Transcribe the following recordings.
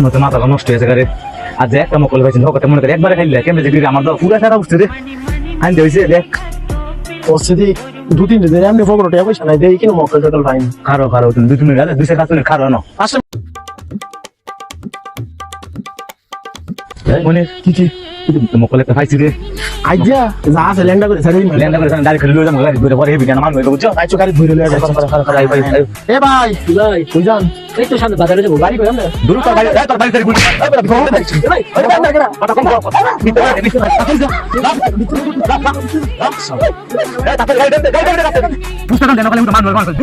মতো মাথাটা নষ্ট হয়েছে গাড়ি আর যে একটা মকল পাইছি হকতে মনে করে একবারে খাইলে কেমন যে আমার তো পুরা সারা উঠছে রে আনতে হয়েছে দেখ পরিস্থিতি 2-3 দিন এমনি ফকরটে পয়সা নাই দেই কিনা মকল টকল পাইনি খারো খারো তুমি 2 মিনিট আগে 2 কাজ খারো না আসলে মনে কি মকল একটা পাইছি রে আইজা যা আছে ল্যান্ডা করে ছাড়ি ল্যান্ড করে ডাইরেক্ট লয়ে যাবো গাড়ি ধরে পরে হেবি কেন মানুষ বুঝছো আইছো গাড়ি ধরে লয়ে যাচ্ছে ভাই ভাই এ ভাই ভাই কই যান এই তো সামনে বাজারে যাবো গাড়ি কই আমরা দূর তো গাড়ি তোর বাড়ি থেকে গুলি ওই বান্দা কেনা কথা কম পুস্তকান দেন ওখানে মানুষ মানুষ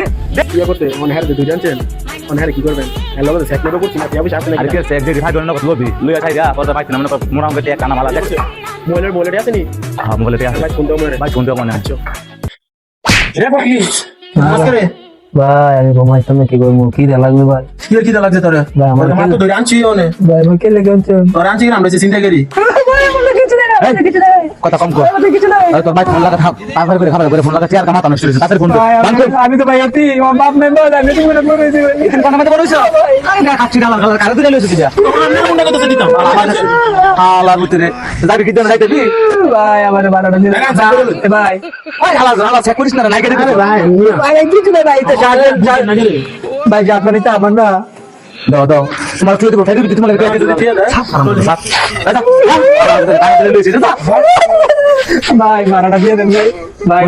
ইয়া করতে মনে হারে দুই জানছেন মনে হারে কি করবেন হ্যালো বলে সেট করতে না আপনি আসলে আরে কে এক যে ভাই দন্ন কথা লবি লইয়া থাই যা কথা পাইছ না মনে মোরা আমাকে তে কানা মালা দেখছে মোবাইলের আছে নি হ্যাঁ মোবাইলে তে ভাই ফোন দাও মনে ভাই কোন দেব না রে বাকি নমস্কার ভাই আমি ঘুমাইতাম না কি করবো কি লাগবে ভাই কি লাগছে তোরে ভাই আমার মা তো ধরে আনছি ওনে ভাই আমার কে লেগে আনছে তোর আনছি কি আমরা চিন্তা করি কথা কম কর আরে তোর ভাই ফোন লাগা থাক তারপরে করে খাবার করে ফোন লাগা চেয়ার কামাতা নষ্ট হইছে তাড়াতাড়ি ফোন কর আমি তো ভাই আছি আমার বাপ মেম্বার আমি তো মনে করে দিই এখানে কথা মত বলছ আরে না কাচ্চি ডালা গালা কারে দিলে লইছ দিয়া আমরা মনে কথা দিতাম হালা ভিতরে যাবি কি দেন রাইতে দি ভাই আমার বারোটা দিন ভাই ওই হালা হালা চেক করিস না লাইকে দে ভাই ভাই কিছু না ভাই তো না গেলে ভাই যা করে তা আমার না দাও দাও তোমার তুই তো ফাইদে তোমার লাগে সাপ দাদা আরে লইছিস দাদা ভাই বারোটা দিয়ে দেন ভাই ভাই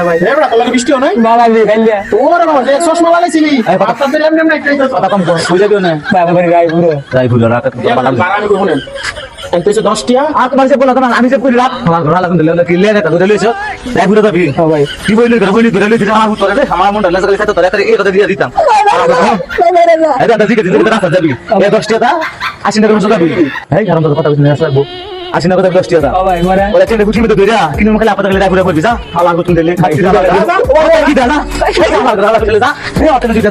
ভাই এবড়া কলা বৃষ্টিও নাই না লাগবে খাইলে ওরে বাবা যে চশমা লাগাইছিলি বাচ্চাদের এমনি এমনি একটাই তো কথা কম কর বুঝে দিও না ভাই আমার গায়ে পুরো তাই ভুল রাখা বারামি কই শুনেন এনতেছে 10 টিয়া আর তোমার সে বলা তোমার আমি সে করি রাত আমার ঘর লাগন দিলে কি লে রাখা ধরে লইছো তাই ভুলে যাবি হ্যাঁ ভাই কি বইলি ধরে লইছিস আমার উত্তরে দে আমার মনটা লাগা খাতে তোরে তারে এই কথা দিয়ে দিতাম এই দাদা ঠিক আছে দিতে রাস্তা যাবি এই 10 টাকা 80 টাকা মতো যাবি এই কারণ তো কথা বুঝিনা আসবো 80 টাকা 10 টাকা ভাই মারা ওরা চেনে বুঝিয়ে তো ধইরা কিন্তু মুখে আপা গেলে ঘুরে পড়বি যা হালা গুতুন দিলে খাইছি দাদা কি দাদা এই আমার ঘর লাগা যা এই অটো দিতে